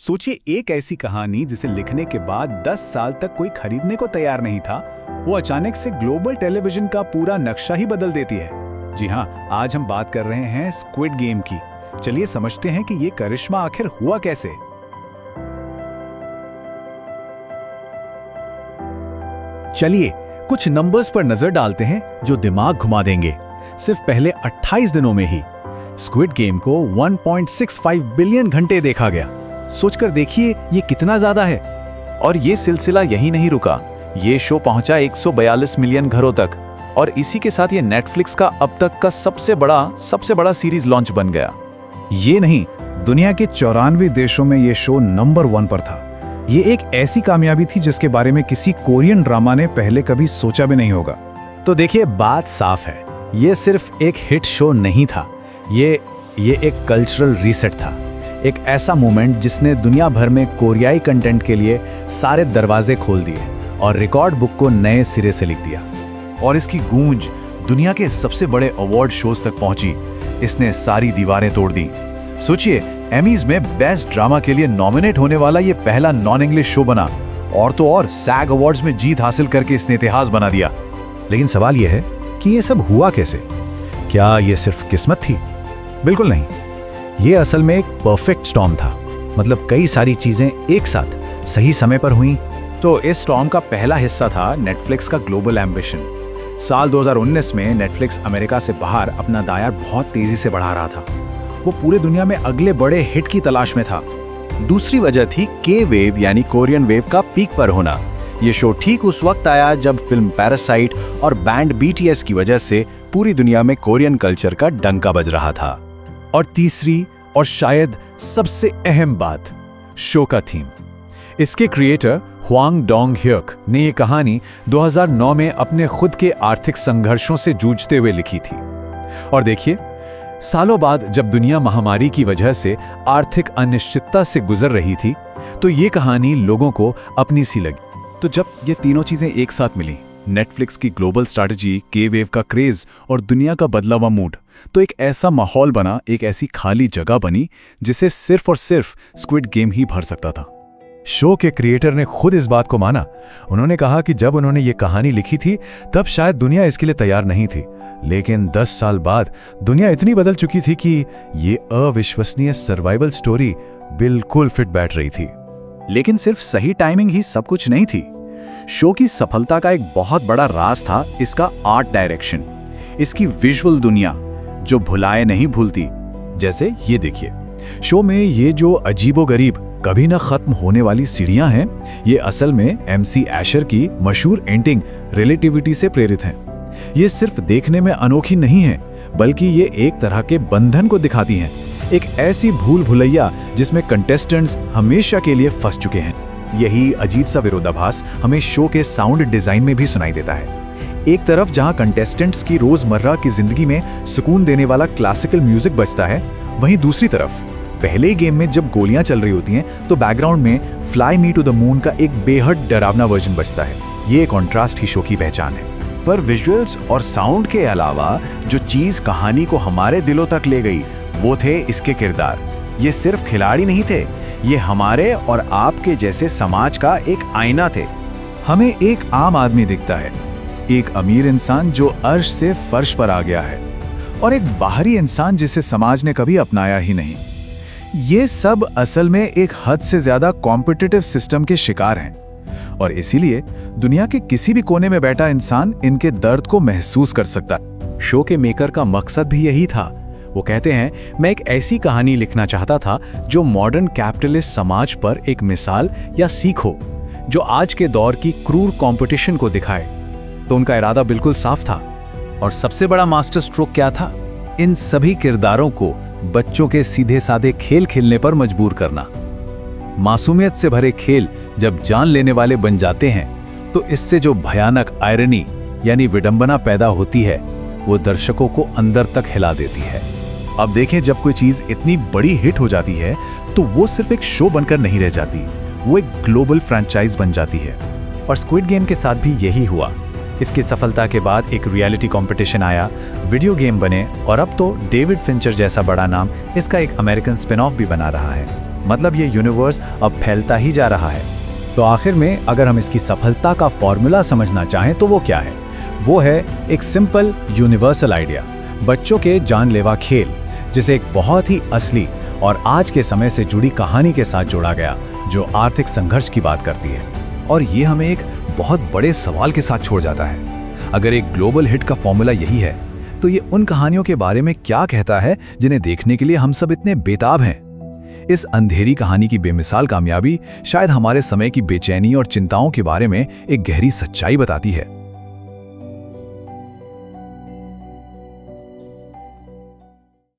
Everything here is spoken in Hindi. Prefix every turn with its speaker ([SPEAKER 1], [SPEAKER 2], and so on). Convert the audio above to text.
[SPEAKER 1] सोचिए एक ऐसी कहानी जिसे लिखने के बाद 10 साल तक कोई खरीदने को तैयार नहीं था, वो अचानक से ग्लोबल टेलीविजन का पूरा नक्शा ही बदल देती है। जी हाँ, आज हम बात कर रहे हैं स्क्विड गेम की। चलिए समझते हैं कि ये करिश्मा आखिर हुआ कैसे। चलिए कुछ नंबर्स पर नजर डालते हैं जो दिमाग घुमा देंगे। सिर्फ पहले 28 दिनों में ही स्क्विड गेम को 1.65 बिलियन घंटे देखा गया। सोचकर देखिए ये कितना ज्यादा है।
[SPEAKER 2] और ये सिलसिला यही नहीं रुका, ये शो पहुंचा 142 मिलियन घरों तक और इसी के साथ ये नेटफ्लिक्स का अब तक का सबसे बड़ा सीरीज लॉन्च बन गया।
[SPEAKER 1] ये नहीं, दुनिया के 94 देशों में ये शो नंबर 1 पर था। ये एक ऐसी कामयाबी थी जिसके बारे में किसी कोरियन ड्रामा ने पहले कभी सोचा भी नहीं होगा। तो देखिए बात साफ है, ये सिर्फ एक हिट शो नहीं था, ये एक कल्चरल रीसेट था। एक ऐसा मोमेंट जिसने दुनिया भर में कोरियाई कंटेंट के लिए सारे दरवाजे खोल दिए और रिकॉर्ड बुक को नए सिरे से लिख दिया।
[SPEAKER 2] और इसकी गूंज दुनिया के सबसे बड़े अवार्ड शोज तक पहुंची। इसने सारी दीवारें तोड़ दी। सोचिए, एमीज में बेस्ट ड्रामा के लिए नॉमिनेट होने वाला ये पहला नॉन इंग्लिश शो बना और तो और सैग अवार्ड्स में जीत हासिल करके इसने इतिहास बना दिया।
[SPEAKER 1] लेकिन सवाल यह है कि ये सब हुआ कैसे? क्या ये सिर्फ किस्मत थी? बिल्कुल नहीं, ये असल में एक परफेक्ट स्टॉर्म था। मतलब कई सारी चीजें एक साथ सही समय पर हुई। तो इस स्टॉर्म का पहला हिस्सा था नेटफ्लिक्स का ग्लोबल एम्बिशन। साल 2019 में नेटफ्लिक्स अमेरिका से बाहर अपना दायरा बहुत तेजी से बढ़ा रहा था। वो पूरे दुनिया में अगले बड़े हिट की तलाश में था। दूसरी वजह थी के वेव यानी कोरियन वेव का पीक पर होना। ये शो ठीक उस वक्त आया जब फिल्म पैरासाइट और बैंड बीटीएस की वजह से पूरी दुनिया में कोरियन कल्चर का डंका बज रहा था। और तीसरी और शायद सबसे अहम बात, शो का थीम। इसके क्रिएटर ह्वांग डोंग-ह्यक ने ये कहानी 2009 में अपने खुद के आर्थिक संघर्षों से जूझते हुए लिखी थी। और देखिए, सालों बाद जब दुनिया महामारी की वजह से आर्थिक अनिश्चितता से गुजर रही थी, तो ये कहानी लोगों को अपनी सी लगी। तो जब ये तीनों चीजें एक साथ मिली, नेटफ्लिक्स की ग्लोबल स्ट्रैटेजी, के वेव का क्रेज और दुनिया का बदला हुआ मूड, तो एक ऐसा माहौल बना, एक ऐसी खाली जगह बनी जिसे सिर्फ और सिर्फ स्क्विड गेम ही भर सकता था। शो के क्रिएटर ने खुद इस बात को माना। उन्होंने कहा कि जब उन्होंने ये कहानी लिखी थी तब शायद दुनिया इसके लिए तैयार नहीं थी, लेकिन 10 साल बाद दुनिया इतनी बदल चुकी थी कि ये अविश्वसनीय सर्वाइवल स्टोरी बिल्कुल फिट बैठ रही थी। लेकिन सिर्फ सही टाइमिंग ही सब कुछ नहीं थी। शो की सफलता का एक बहुत बड़ा राज था इसका आर्ट डायरेक्शन, इसकी विजुअल दुनिया जो भुलाए नहीं भूलती। जैसे ये देखिए, शो में ये जो अजीबोगरीब कभी न खत्म होने वाली सीढ़ियां हैं, ये असल में एमसी एशर की मशहूर एंटिंग रिलेटिविटी से प्रेरित हैं। ये सिर्फ देखने में अनोखी नहीं है, बल्कि ये एक तरह के बंधन को दिखाती हैं, एक ऐसी भूल भुलैया जिसमें कंटेस्टेंट्स हमेशा के लिए फंस चुके हैं। यही अजीब सा विरोधाभास हमें शो के साउंड डिजाइन में भी सुनाई देता है। एक तरफ जहां कंटेस्टेंट्स की रोजमर्रा की जिंदगी में सुकून देने वाला क्लासिकल म्यूजिक बजता है, वहीं दूसरी तरफ पहले ही गेम में जब गोलियां चल रही होती हैं तो बैकग्राउंड में fly me to the moon का एक बेहद डरावना वर्जन बजता है। ये कॉन्ट्रास्ट ही शो की पहचान है। पर विजुअल्स और साउंड के अलावा जो चीज कहानी को हमारे दिलों तक ले गई, वो थे इसके किरदार। ये सिर्फ खिलाड़ी नहीं थे, ये हमारे और आपके जैसे समाज का एक आईना थे। हमें एक आम आदमी दिखता है, एक अमीर इंसान जो अर्श से फर्श पर आ गया है, और एक बाहरी इंसान जिसे समाज ने कभी अपनाया ही नहीं। ये सब असल में एक हद से ज्यादा कॉम्पिटिटिव सिस्टम के शिकार हैं, और इसीलिए दुनिया के किसी भी कोने में बैठा इंसान इनके दर्द को महसूस कर सकता है। शो के मेकर का मकसद भी यही था। वो कहते हैं, मैं एक ऐसी कहानी लिखना चाहता था जो मॉडर्न कैपिटलिस्ट समाज पर एक मिसाल या सीख हो, जो आज के दौर की क्रूर कंपटीशन को दिखाए। तो उनका इरादा बिल्कुल साफ था। और सबसे बड़ा मास्टर स्ट्रोक क्या था? इन सभी किरदारों को बच्चों के सीधे साधे खेल खेलने पर मजबूर करना। मासूमियत से भरे खेल जब जान लेने वाले बन जाते हैं, तो इससे जो भयानक आयरनी यानी विडंबना पैदा होती है, वो दर्शकों को अंदर तक हिला देती है। अब देखें, जब कोई चीज इतनी बड़ी हिट हो जाती है तो वो सिर्फ एक शो बनकर नहीं रह जाती, वो एक ग्लोबल फ्रेंचाइज बन जाती है। और स्क्विड गेम के साथ भी यही हुआ। इसकी सफलता के बाद एक रियलिटी कंपटीशन आया, वीडियो गेम बने, और अब तो डेविड फिंचर जैसा बड़ा नाम इसका एक अमेरिकन स्पिन ऑफ भी बना रहा है।
[SPEAKER 2] मतलब ये यूनिवर्स अब फैलता ही जा रहा है।
[SPEAKER 1] तो आखिर में अगर हम इसकी सफलता का फॉर्मूला समझना चाहें तो वो क्या है? वो है एक सिंपल यूनिवर्सल आइडिया, बच्चों के जानलेवा खेल, जिसे एक बहुत ही असली और आज के समय से जुड़ी कहानी के साथ जोड़ा गया, जो आर्थिक संघर्ष की बात करती है।
[SPEAKER 2] और ये हमें एक बहुत बड़े सवाल के साथ छोड़ जाता है। अगर एक ग्लोबल हिट का फॉर्मूला यही है, तो ये उन कहानियों के बारे में क्या कहता है जिन्हें देखने के लिए हम सब इतने बेताब हैं? इस अंधेरी कहानी की बेमिसाल कामयाबी शायद हमारे समय की बेचैनी और चिंताओं के बारे में एक गहरी सच्चाई बताती है।